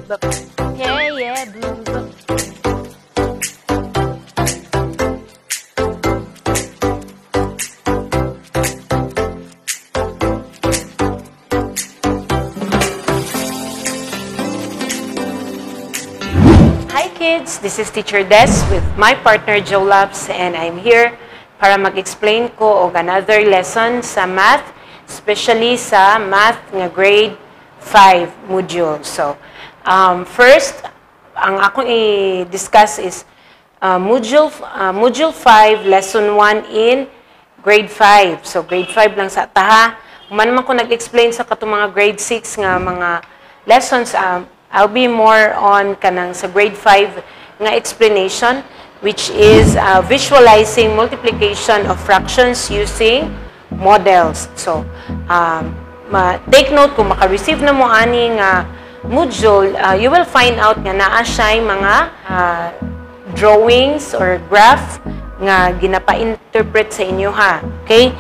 bop. Yeah, yeah, boo, bop. Hi kids, this is Teacher Des with my partner Joe Labs, and I'm here para mag-explain ko og another lesson sa math, especially sa math nga grade 5 module. So, first, ang akong i-discuss is module 5, lesson 1 in grade 5. So, grade 5 lang sa taha. Kung man naman ko nag-explain sa katong mga grade 6 nga mga lessons, I'll be more on kanang sa grade 5 nga explanation, which is visualizing multiplication of fractions using models. So, take note, kung maka-receive na mo ani nga module, you will find out nga naa siya mga drawings or graph nga ginapa-interpret sa inyo ha. Okay?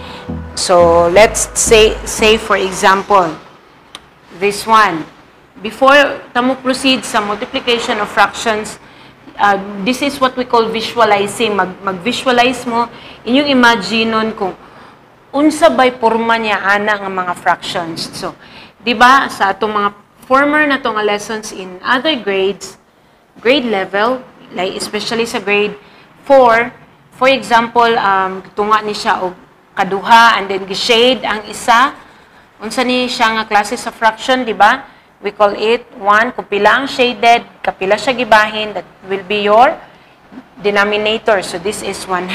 So, let's say for example, this one. Before tamo proceed sa multiplication of fractions, this is what we call visualizing. Mag-visualize mo, inyong imagineon kung unsa bay porma niya ana nga mga fractions. So, di ba sa atong mga former na tong lessons in other grades, grade level, like especially sa grade 4, for example, tunga ni siya og kaduha and then gi-shade ang isa. Unsa ni siya nga klase sa fraction, di ba? We call it 1. Kung pila ang shaded, kapila siya gibahin, that will be your denominator. So, this is 1/2.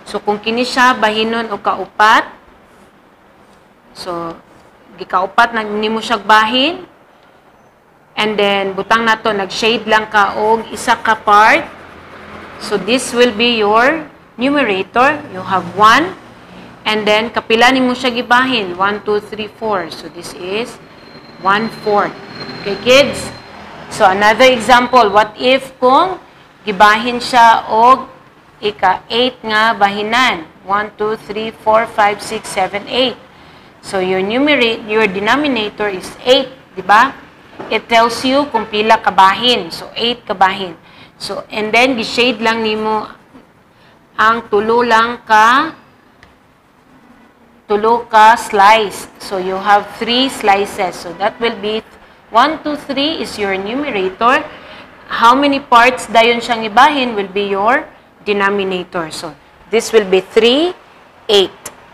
So, kung kini siya bahinon o kaupat, so, gikaupat, nimo siya bahin, and then, butang na to, nag-shade lang ka og isa ka part. So, this will be your numerator. You have 1. And then, kapila nimo siya gibahin, 1, 2, 3, 4. So, this is 1/4. Okay, kids? So, another example. What if kung gibahin siya og ika-8 nga bahinan? 1, 2, 3, 4, 5, 6, 7, 8. So, your denominator is 8. Diba? It tells you kung pila kabahin. So, 8 kabahin. So, and then, gi-shade lang nimo ang tulo ka slice. So, you have 3 slices. So, that will be 1, 2, 3 is your numerator. How many parts dayon siyang ibahin will be your denominator. So, this will be 3, 8.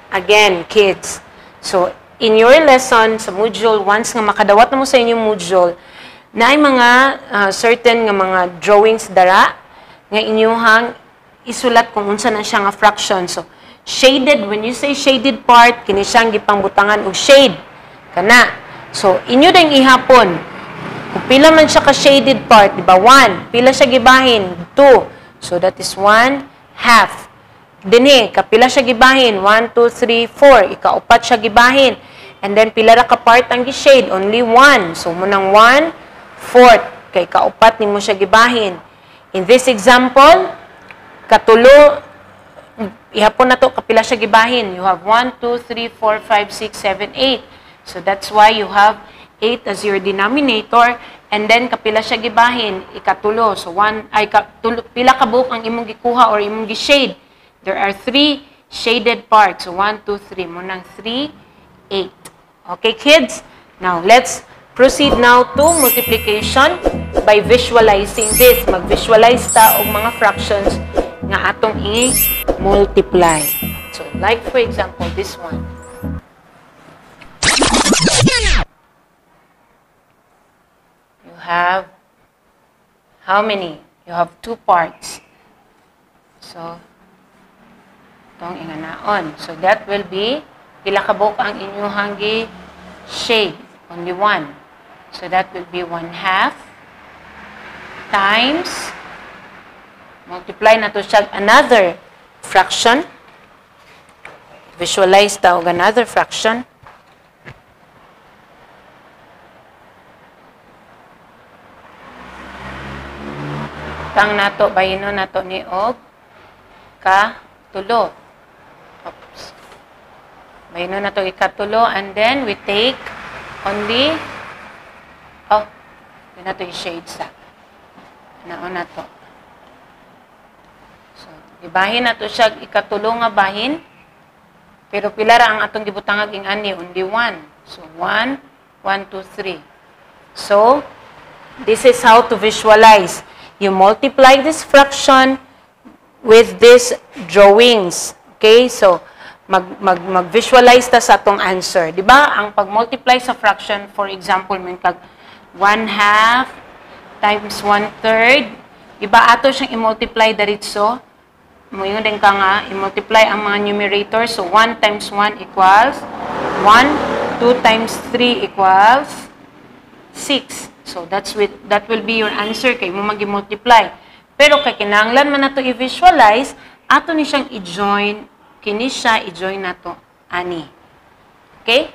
Again, kids. So, in your lesson sa module, once nga makadawat na mo sa inyong module, na ay mga certain nga mga drawings dara, nga inyuhang isulat kung unsa na siya nga fraction. So, shaded, when you say shaded part, kini siyang gipangbutangan og shade. Kana. So, inyo ding ihapon. Kung pila man siya ka-shaded part, di ba? 1. Pila siya gibahin? 2. So, that is 1/2. Dinhi, kapila siya gibahin? 1, 2, 3, 4. Ikaupat siya gibahin. And then, pila ra ka part ang gi-shade? Only 1. So, munang 1/4. Kay kaupat ni mo siya gibahin. In this example, katulo, ihapon na to, kapila siya gibahin. You have 1, 2, 3, 4, 5, 6, 7, 8. So, that's why you have 8 as your denominator. And then, kapila siya gibahin, ikatulo. So, pila ka buok ang imong gikuha or imong gi-shade. There are 3 shaded parts. So, 1, 2, 3. Munang 3, 8. Okay, kids? Now, let's proceed now to multiplication by visualizing this. Mag-visualize ta og mga fractions nga atong i-multiply. So, like for example, this one. You have, how many? You have 2 parts. So, itong inganaon. So, that will be, pila kabok ang inyong shade. Only 1. So, that will be 1/2 times, multiply na to siya another fraction. Visualize daw another fraction. Tang nato bayino nato ni og katulo. Oops. Bayino nato ikatulo, and then we take only Yun na to i-shade sa. Naon na to. So, ibahin na to siya ikatulo nga bahin. Pero pila ra ang atong gibutangag ing ani? Only 1. So, 1, 1, 2, 3. So, this is how to visualize. You multiply this fraction with these drawings. Okay? So, mag-visualize ta sa atong answer. Di ba? Ang pag-multiply sa fraction, for example, may kag 1/2 times 1/3. Iba ato siyang i-multiply daritso. Moyon din ka nga, i-multiply ang mga numerator. So, 1 times 1 equals 1. 2 times 3 equals 6. So, that will be your answer kay mo mag-multiply. Pero kay kinahanglan man nato i-visualize, ato ni siyang i-join, kini siya i-join nato ani. Okay?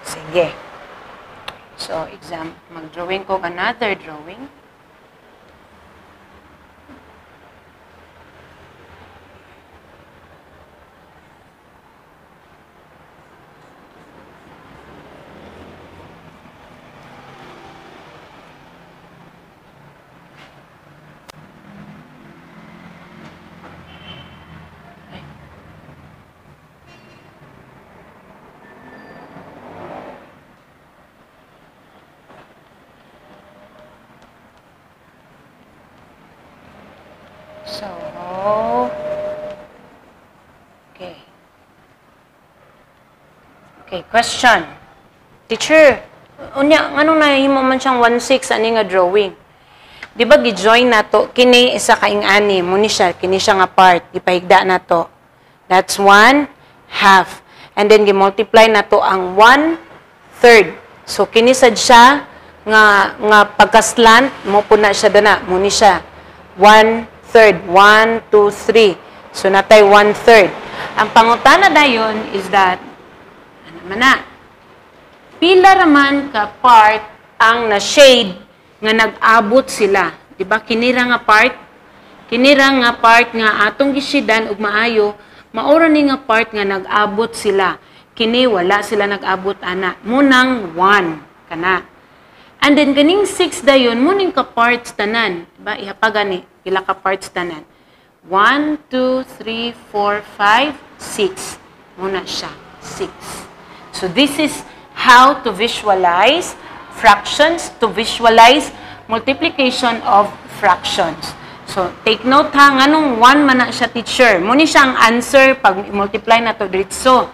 Sige. So, mag-drawing ko another drawing. So, okay. Okay, question. Teacher, unya, anong nahimo man siyang 1/6 ani nga drawing? Di ba gi-join na to, kini isa kaing ani, muni siya, kini siya nga part, ipahigda na to. That's 1/2. And then gi-multiply na to ang 1/3. So, kini sad siya, nga pagka-slant, mo po na siya dana, muni siya. 1/3. 1, 2, 3. So, natay 1/3. Ang pangutana dayon is that, ano man na, pila raman ka part ang na-shade nga nag-abot sila. Diba? Kinira nga part nga atong gisidan ug maayo, maura ni nga part nga nag-abot sila. Kini wala sila nag-abot ana. Munang 1 kana. And then kaning 6 dayon muning ka parts tanan. Diba? Ihapagani pila ka parts tanan. 1, 2, 3, 4, 5, 6. Muna siya. 6. So this is how to visualize fractions, to visualize multiplication of fractions. So take note ha, nganong 1 man na siya, teacher. Muna siya ang answer pag multiply na to diretso.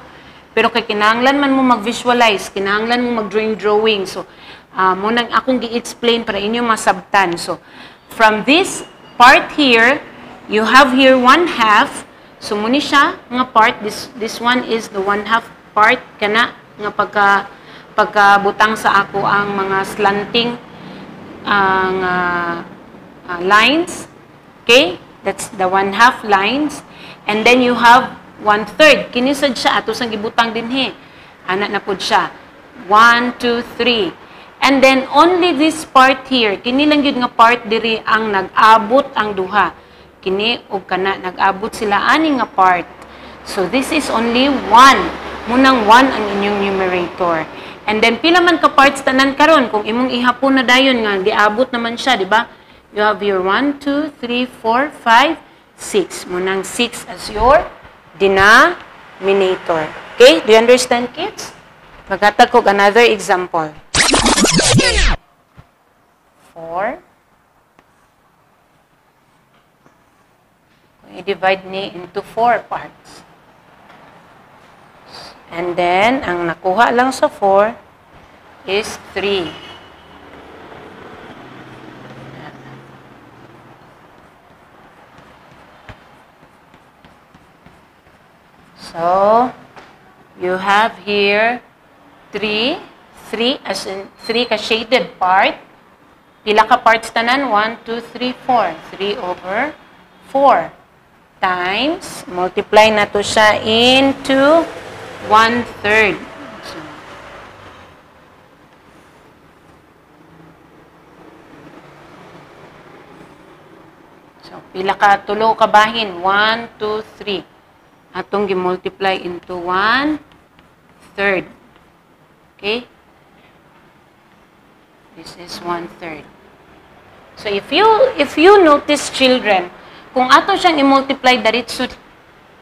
Pero kay kinahanglan man mo mag-visualize, kinahanglan mo mag-drawing. So muna akong gi-explain para inyo masabtan. So from this part here, you have here 1/2. So, muni siya nga part. This one is the 1/2 part. Kana nga pagkabutang sa ako ang mga slanting lines. Okay? That's the 1/2 lines. And then you have 1/3. Kinisad siya. Ato sang gibutang din he. Anak na po siya. 1, 2, 3. And then, only this part here, kini lang yun nga part diri ang nag-abot ang duha. Kini o kana, nag-abot sila ani nga part. So, this is only 1. Munang 1 ang inyong numerator. And then, pila man ka parts tanan karon kung imong ihapon na dayon nga, diabot naman siya, di ba? You have your 1, 2, 3, 4, 5, 6. Munang 6 as your denominator. Okay? Do you understand, kids? Maghatag ko another example. 4. Kung i-divide ni into 4 parts. And then, ang nakuha lang sa 4 is 3. So, you have here 3 as in 3 ka shaded part. Pila ka parts tanan? 1, 2, 3, 4. 3 over 4 times, multiply na to siya into 1/3. So, pila ka tulo ka bahin? 1, 2, 3. Atong gi-multiply into 1/3. Okay? This is 1/3. So if you notice, children, kung ato siyang i-multiply diretso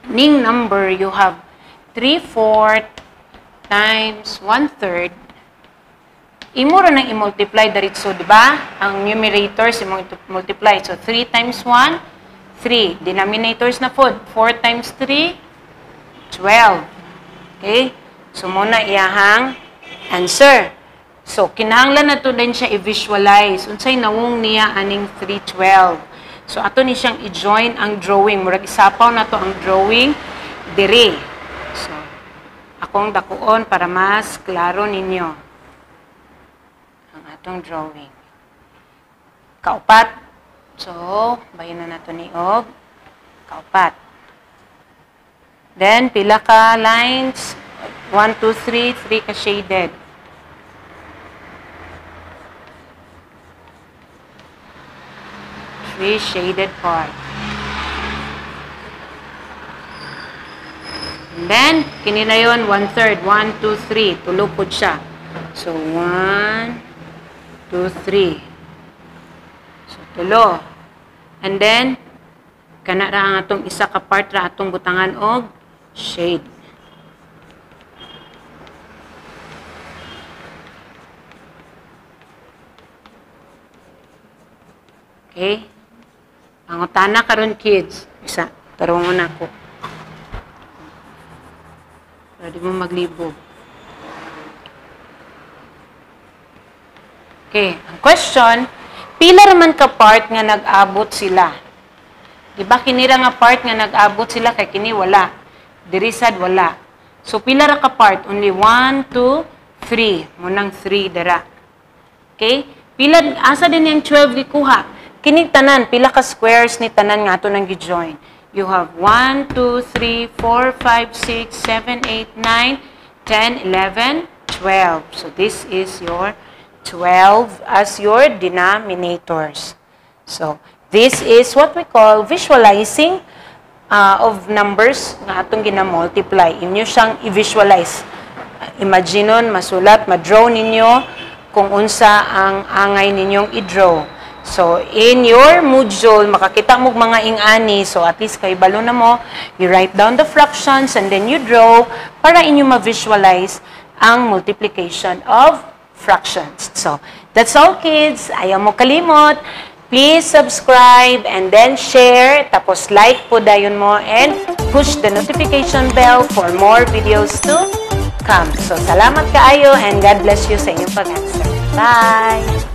ning number, you have 3/4 times 1/3. Imo ra nang i-multiply diretso, di ba? Ang numerators imo multiply. So 3 times 1, 3. Denominators na po, 4 times 3, 12. Okay? So muna iyahang answer. So kinahanglan na to din siya i-visualize. Unsay nawong niya aning 312. So ato ni siyang i-join ang drawing. Murag isapaw na to ang drawing dire. So akong dakuon para mas klaro ninyo ang atong drawing. Kaupat. So bayin na nato ni og kaupat. Then pila ka lines? 1, 2, 3, 3 ka shaded. Shaded part. And then, kini na yun, 1/3. 1, 2, 3. Tulo po siya. So, 1, 2, 3. So, tulo. And then, kana ra ang atong isa ka part ra atong butangan og shade. Okay? Pangutana karon kids. Isa. Tarungon ako. Para di mo maglibog. Okay. Ang question, pila raman ka part nga nag-abot sila? Diba kinira nga part nga nag-abot sila kay kini wala. Dirisad wala. So pila ra ka part? Only 1, 2, 3. Munang 3 dara. Okay? Pila, asa din yung 12 gikuha? Kining tanan, pila ka squares ni tanan nga ito nang gi-join. You have 1, 2, 3, 4, 5, 6, 7, 8, 9, 10, 11, 12. So this is your 12 as your denominators. So this is what we call visualizing of numbers nga atong gina-multiply. Inyo siyang i-visualize. Imaginon, masulat, ma-draw ninyo kung unsa ang angay ninyong i-draw. So, in your module, makakita mo mga ing-ani. So, at least kay balo na mo, you write down the fractions and then you draw para inyo ma-visualize ang multiplication of fractions. So, that's all kids. Ayaw mo kalimot. Please subscribe and then share. Tapos like po dayon mo and push the notification bell for more videos to come. So, salamat kaayo and God bless you sa inyong pag-answer. Bye!